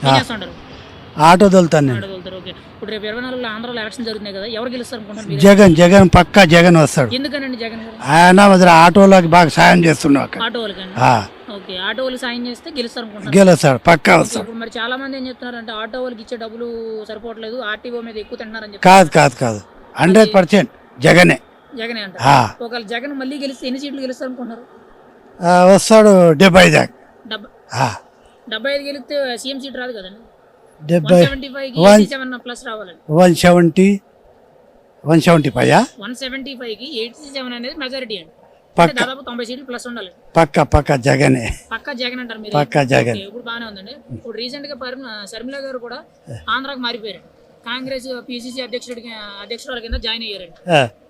ఏం చేస్తుంటారు? ఆటో తోలుతాను నేను. ఆటో తోలుతారు. ఓకే. ఇప్పుడు రేపు 24లో ఆంధ్రాలో ఎలక్షన్ జరుగుతున్నాయి కదా, ఎవరు గెలుస్తారు అనుకుంటున్నారు మీరు? జగన్ పక్కా జగన్ వస్తాడు. ఎందుకనండి జగన్ గారు? ఆయన వదిలే ఆటోలకి బాగా సాయం చేస్తున్నావు అక్కడ. ఆటో వాళ్ళకండి. ఆ, ఓకే. ఆటో వాళ్ళు సాయం చేస్తే గెలుస్తారు అనుకుంటున్నారు. గెలుస్తాడు పక్కా వస్తాడు. ఇప్పుడు మరి చాలా మంది ఏం చెప్తున్నారంటే ఆటో వాళ్ళకి ఇచ్చే డబ్బులు సరిపోవట్లేదు, ఆర్టీఓ మీద ఎక్కువ తింటున్నారని చెప్పి. కాదు 100% జగనే. జగనే అంటారు. ఆ, ఒకవేళ జగన్ మళ్ళీ గెలిస్తే ఎన్ని సీట్లు గెలుస్తారు అనుకుంటున్నారు? వస్తాడు 70 దాకా. 75 గెలిస్తే సీఎం సీట్ రాదు కదండి. 70 175కి 87 ప్లస్ రావాలండి. 175 175కి 87 అనేది మెజారిటీ అండి. పక్క దాదాపు 90 సీట్లు ప్లస్ ఉండాలి. పక్క జగనే. పక్కా జగన్ అంటారు మీరు? పక్కా జగన్. ఓకే, ఇప్పుడు బాగానే ఉందండి. ఇప్పుడు రీసెంట్ గా శర్మిల గారు కూడా ఆంధ్రాకి మారిపోయారు. కాంగ్రెస్ పిసిసి అధ్యక్షురాలు కింద జాయిన్ అయ్యారండి.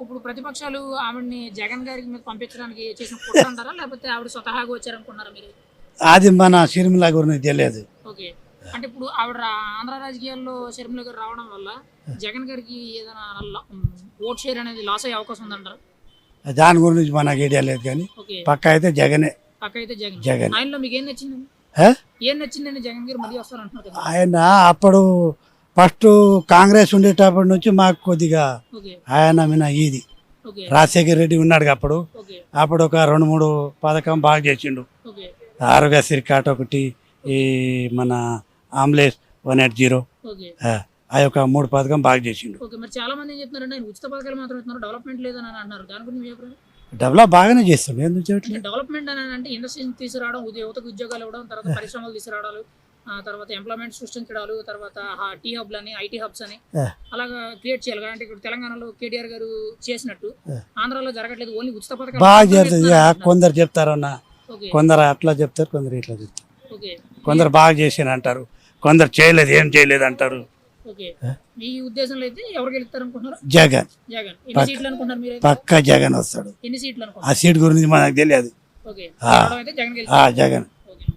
ఇప్పుడు ప్రతిపక్షాలు ఆవిడని జగన్ గారి మీద పంపించడానికి చేసిన కుట్ర అంటారా, లేకపోతే ఆవిడ స్వతహాగా వచ్చారనుకున్నారా మీరు? అది మన షర్మిల గురించి తెలియదు. ఓకే. అంటే ఇప్పుడు ఆవిడ ఆంధ్ర రాజకీయాల్లో షర్మిల గారు రావడం వల్ల జగన్ గారికి ఏదైనా ఓట్ షేర్ అనేది లాస్ అయ్యే అవకాశం ఉందంటారా? దాని గురించి మనకు ఐడియా లేదు కానీ పక్క అయితే జగనే. పక్క అయితే జగన్. ఆయనలో మీకు ఏం నచ్చిందండి? ఏం నచ్చిందండి జగన్ గారు మళ్ళీ వస్తారంటున్నారు? ఆయన అప్పుడు ఫస్ట్ కాంగ్రెస్ ఉండేటప్పటి నుంచి మాకు కొద్దిగా ఆయన మీద ఇది రాజశేఖర్ రెడ్డి ఉన్నాడు అప్పుడు ఒక 2-3 పథకం బాగా చేసిండు. ఆరోగ్యశ్రీ కార్డు ఒకటి, ఈ మన ఆంబులెన్స్ 180, ఆ యొక్క 3 పథకం బాగా చేసిండు. మరి చాలా మంది ఏం చెప్తున్నారంటే ఆయన ఉచిత పథకాలు మాత్రం ఇస్తున్నారు, డెవలప్మెంట్ లేదని అంటున్నారు. దాని గురించి మీ అభిప్రాయం? డెవలప్ బాగానే చేస్తుండే. ఎందుకు చేయట్లేదు? డెవలప్మెంట్ అని అంటే ఇండస్ట్రీస్ తీసుకురావడం, యువతకు ఉద్యోగాలు ఇవ్వడం, తర్వాత పరిశ్రమలు తీసుకురావడాలు, తర్వాత ఎంప్లాయ్మెంట్ సృష్టించడాలు, తర్వాత టీ హబ్లు అని, ఐటీ హబ్స్ అని అలాగా క్రియేట్ చేయాలి. అంటే ఇక్కడ తెలంగాణలో కేటీఆర్ గారు చేసినట్టు ఆంధ్రాలో జరగట్లేదు, ఓన్లీ ఉచిత పథకాలు బాగా చేస్తుంది. కొందరు చెప్తారన్న, కొందరు అట్లా చెప్తారు, కొందరు ఇట్లా చెప్తారు. కొందరు బాగా చేసిన అంటారు, కొందరు చేయలేదు, ఏం చేయలేదు అంటారు. మీ ఉద్దేశంలో అయితే ఎవరు గెలుస్తారు అనుకుంటున్నారు? జగన్. ఎన్ని సీట్లు అనుకుంటున్నారు మీరు? పక్కా జగన్ వస్తాడు. ఎన్ని సీట్లు ఆ సీట్ గురించి మనకు తెలియదు. జగన్. జగన్.